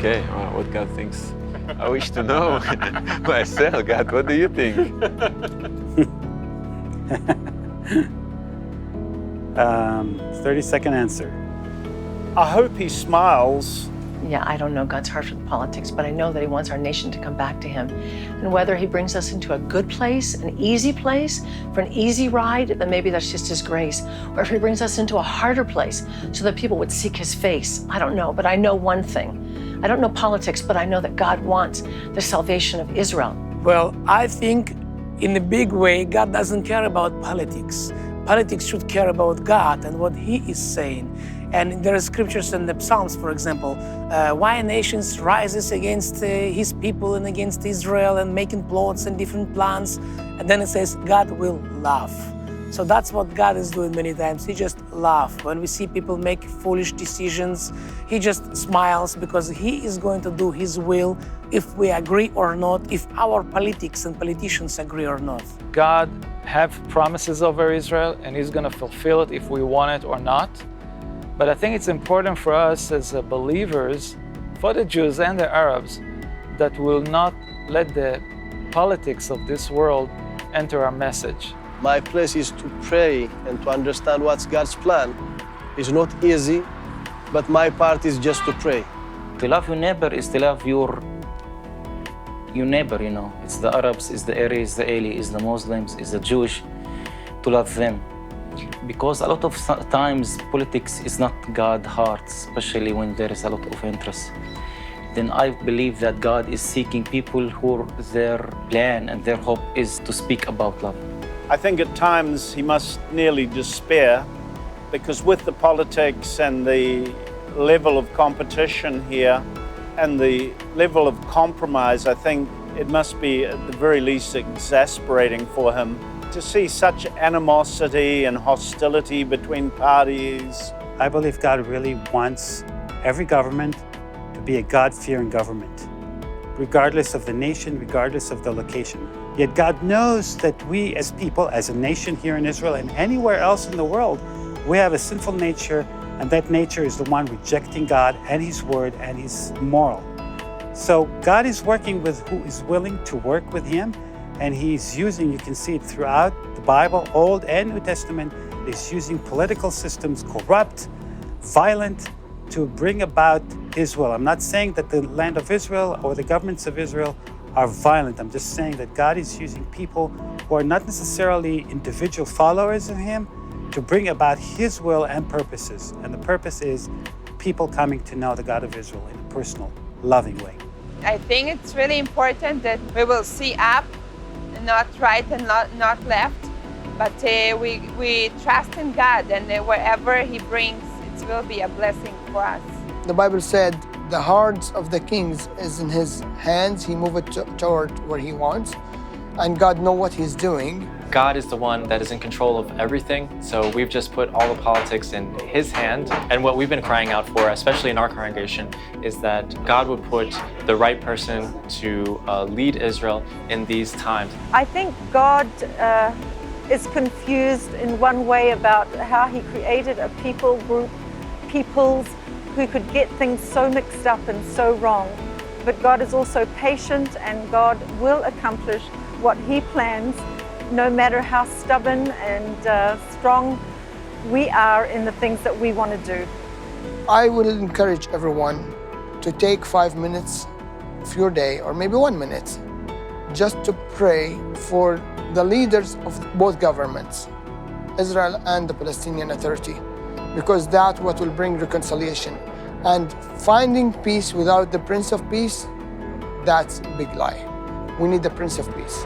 Okay, what God thinks. I wish to know myself. God, what do you think? 30-second answer. I hope he smiles. Yeah, I don't know God's heart for the politics, but I know that he wants our nation to come back to him. And whether he brings us into a good place, an easy place, for an easy ride, then maybe that's just his grace. Or if he brings us into a harder place so that people would seek his face, I don't know, but I know one thing. I don't know politics, but I know that God wants the salvation of Israel. Well, I think in a big way, God doesn't care about politics. Politics should care about God and what he is saying. And there are scriptures in the Psalms, for example, why a nation rises against his people and against Israel and making plots and different plans. And then it says, God will laugh. So that's what God is doing many times. He just laughs. When we see people make foolish decisions, he just smiles because he is going to do his will if we agree or not, if our politics and politicians agree or not. God have promises over Israel and he's going to fulfill it if we want it or not. But I think it's important for us as believers, for the Jews and the Arabs, that will not let the politics of this world enter our message. My place is to pray and to understand what's God's plan. It's not easy, but my part is just to pray. To love your neighbor is to love your neighbor, you know. It's the Arabs, it's the Areas, the Ali, it's the Muslims, it's the Jewish, to love them. Because a lot of times politics is not God's heart, especially when there is a lot of interest. Then I believe that God is seeking people who their plan and their hope is to speak about love. I think at times he must nearly despair because with the politics and the level of competition here and the level of compromise, I think it must be at the very least exasperating for him to see such animosity and hostility between parties. I believe God really wants every government to be a God-fearing government, regardless of the nation, regardless of the location. Yet God knows that we as people, as a nation here in Israel and anywhere else in the world, we have a sinful nature, and that nature is the one rejecting God and his word and his moral. So God is working with who is willing to work with him, and he's using, you can see it throughout the Bible, Old and New Testament, he's using political systems, corrupt, violent, to bring about his will. I'm not saying that the land of Israel or the governments of Israel are violent. I'm just saying that God is using people who are not necessarily individual followers of him to bring about his will and purposes. And the purpose is people coming to know the God of Israel in a personal, loving way. I think it's really important that we will see up, not right and not left, but we trust in God, and wherever he brings, it will be a blessing for us. The Bible said, the hearts of the kings is in his hands. He moves it toward where he wants, and God knows what he's doing. God is the one that is in control of everything, so we've just put all the politics in his hand. And what we've been crying out for, especially in our congregation, is that God would put the right person to lead Israel in these times. I think God is confused in one way about how he created a people group, peoples who could get things so mixed up and so wrong. But God is also patient, and God will accomplish what he plans, no matter how stubborn and strong we are in the things that we want to do. I will encourage everyone to take 5 minutes of your day, or maybe 1 minute, just to pray for the leaders of both governments, Israel and the Palestinian Authority, because that's what will bring reconciliation. And finding peace without the Prince of Peace, that's a big lie. We need the Prince of Peace.